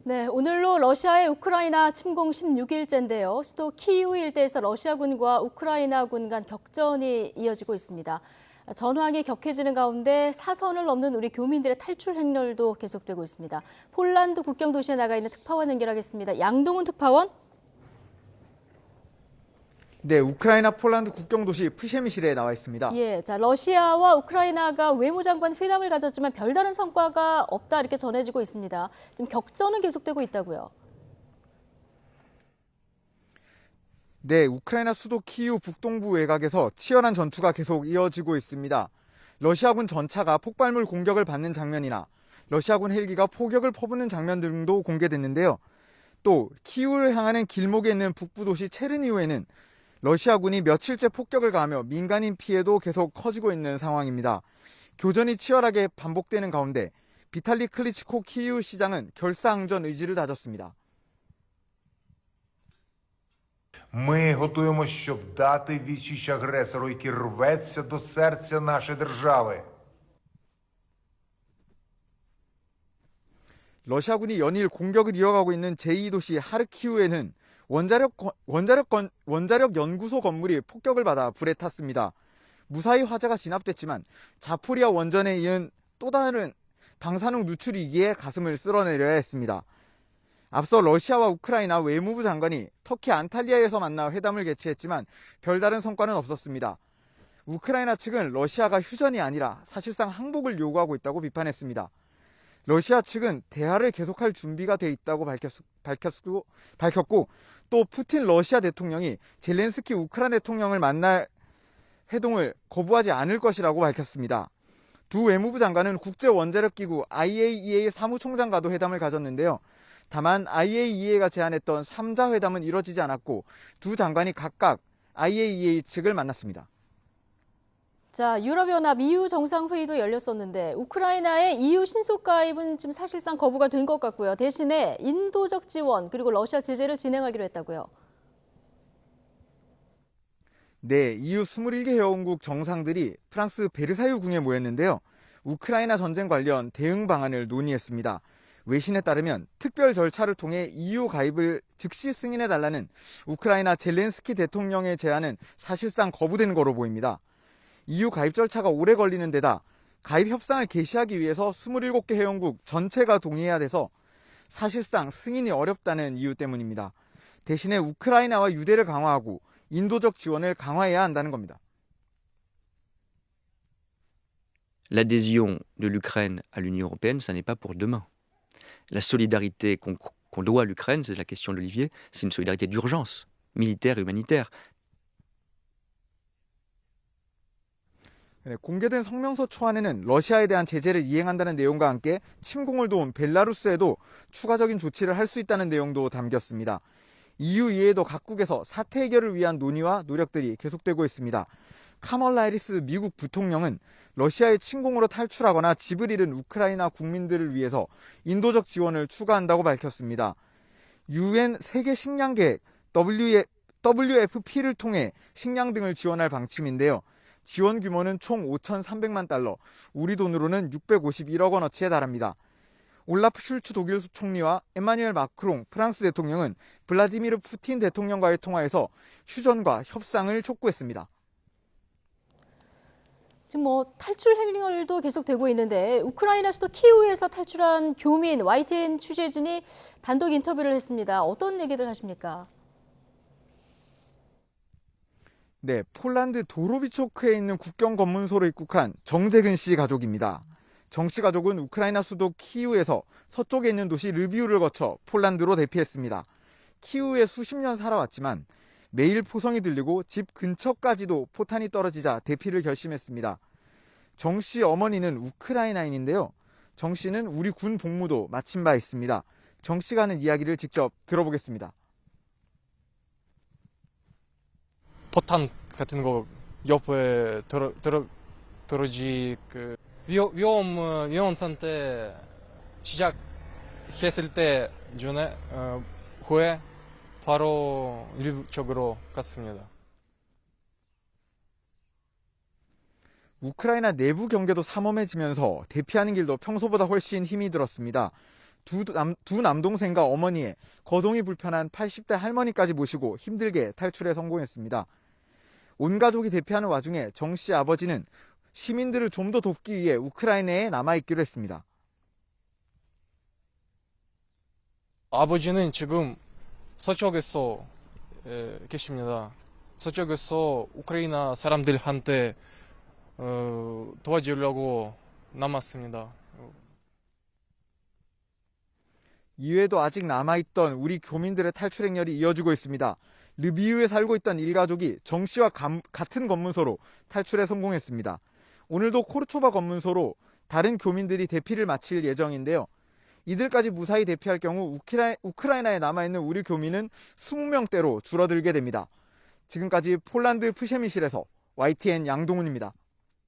네, 오늘로 러시아의 우크라이나 침공 16일째인데요. 수도 키이우 일대에서 러시아군과 우크라이나군 간 격전이 이어지고 있습니다. 전황이 격해지는 가운데 사선을 넘는 우리 교민들의 탈출 행렬도 계속되고 있습니다. 폴란드 국경 도시에 나가 있는 특파원 연결하겠습니다. 양동훈 특파원. 네, 우크라이나 폴란드 국경 도시 프셰미실에 나와 있습니다. 예, 자, 러시아와 우크라이나가 외무장관 회담을 가졌지만 별다른 성과가 없다 이렇게 전해지고 있습니다. 지금 격전은 계속되고 있다고요. 네, 우크라이나 수도 키이우 북동부 외곽에서 치열한 전투가 계속 이어지고 있습니다. 러시아군 전차가 폭발물 공격을 받는 장면이나 러시아군 헬기가 포격을 퍼붓는 장면 등도 공개됐는데요. 또 키이우를 향하는 길목에 있는 북부 도시 체르니우에는 러시아군이 며칠째 폭격을 가하며 민간인 피해도 계속 커지고 있는 상황입니다. 교전이 치열하게 반복되는 가운데 비탈리 클리치코 키이우 시장은 결사항전 의지를 다졌습니다. Ми готуємося, щоб дати відсіч агресору, який рветься до серця нашої держави. 러시아군이 연일 공격을 이어가고 있는 제2도시 하르키우에는 원자력 연구소 건물이 폭격을 받아 불에 탔습니다. 무사히 화재가 진압됐지만 자포리아 원전에 이은 또 다른 방사능 누출이기에 가슴을 쓸어내려야 했습니다. 앞서 러시아와 우크라이나 외무부 장관이 터키 안탈리아에서 만나 회담을 개최했지만 별다른 성과는 없었습니다. 우크라이나 측은 러시아가 휴전이 아니라 사실상 항복을 요구하고 있다고 비판했습니다. 러시아 측은 대화를 계속할 준비가 돼 있다고 밝혔고 또 푸틴 러시아 대통령이 젤렌스키 우크라이나 대통령을 만날 회동을 거부하지 않을 것이라고 밝혔습니다. 두 외무부 장관은 국제원자력기구 IAEA 사무총장과도 회담을 가졌는데요. 다만 IAEA가 제안했던 3자 회담은 이뤄지지 않았고 두 장관이 각각 IAEA 측을 만났습니다. 자, 유럽연합 EU 정상회의도 열렸었는데 우크라이나의 EU 신속 가입은 지금 사실상 거부가 된 것 같고요. 대신에 인도적 지원 그리고 러시아 제재를 진행하기로 했다고요. 네, EU 21개 회원국 정상들이 프랑스 베르사유궁에 모였는데요. 우크라이나 전쟁 관련 대응 방안을 논의했습니다. 외신에 따르면 특별 절차를 통해 EU 가입을 즉시 승인해달라는 우크라이나 젤렌스키 대통령의 제안은 사실상 거부된 거로 보입니다. EU 가입 절차가 오래 걸리는 데다 가입 협상을 개시하기 위해서 27개 회원국 전체가 동의해야 돼서 사실상 승인이 어렵다는 이유 때문입니다. 대신에 우크라이나와 유대를 강화하고 인도적 지원을 강화해야 한다는 겁니다. L'adhésion de l'Ukraine à l'Union européenne, ça n'est pas pour demain. La solidarité qu'on doit à l'Ukraine, c'est la question d'Olivier, c'est une solidarité d'urgence, militaire et humanitaire. 네, 공개된 성명서 초안에는 러시아에 대한 제재를 이행한다는 내용과 함께 침공을 도운 벨라루스에도 추가적인 조치를 할 수 있다는 내용도 담겼습니다. EU 이외에도 각국에서 사태 해결을 위한 논의와 노력들이 계속되고 있습니다. 카멀라 해리스 미국 부통령은 러시아의 침공으로 탈출하거나 집을 잃은 우크라이나 국민들을 위해서 인도적 지원을 추가한다고 밝혔습니다. UN 세계 식량 계획 WFP를 통해 식량 등을 지원할 방침인데요. 지원 규모는 총 5,300만 달러, 우리 돈으로는 651억 원어치에 달합니다. 올라프 슐츠 독일 총리와 에마뉴엘 마크롱 프랑스 대통령은 블라디미르 푸틴 대통령과의 통화에서 휴전과 협상을 촉구했습니다. 지금 탈출 행렬도 계속되고 있는데 우크라이나 수도 키이우에서 탈출한 교민 YTN 취재진이 단독 인터뷰를 했습니다. 어떤 얘기들 하십니까? 네, 폴란드 도로비초크에 있는 국경 검문소로 입국한 정재근 씨 가족입니다. 정 씨 가족은 우크라이나 수도 키이우에서 서쪽에 있는 도시 르비우를 거쳐 폴란드로 대피했습니다. 키이우에 수십 년 살아왔지만 매일 포성이 들리고 집 근처까지도 포탄이 떨어지자 대피를 결심했습니다. 정 씨 어머니는 우크라이나인인데요. 정 씨는 우리 군 복무도 마친 바 있습니다. 정 씨가 하는 이야기를 직접 들어보겠습니다. 포탄 같은 거 옆에 떨어지 위험 상태 시작했을 때 전에 후에 바로 일부적으로 갔습니다. 우크라이나 내부 경계도 삼엄해지면서 대피하는 길도 평소보다 훨씬 힘이 들었습니다. 두 남동생과 어머니에 거동이 불편한 80대 할머니까지 모시고 힘들게 탈출에 성공했습니다. 온 가족이 대피하는 와중에 정 씨 아버지는 시민들을 좀 더 돕기 위해 우크라이나에 남아있기로 했습니다. 아버지는 지금 서쪽에서 계십니다. 서쪽에서 우크라이나 사람들한테 도와주려고 남았습니다. 이외에도 아직 남아있던 우리 교민들의 탈출 행렬이 이어지고 있습니다. 르비우에 살고 있던 일가족이 정 씨와 같은 검문소로 탈출에 성공했습니다. 오늘도 코르초바 검문소로 다른 교민들이 대피를 마칠 예정인데요. 이들까지 무사히 대피할 경우 우크라이나에 남아있는 우리 교민은 20명대로 줄어들게 됩니다. 지금까지 폴란드 프셰미실에서 YTN 양동훈입니다.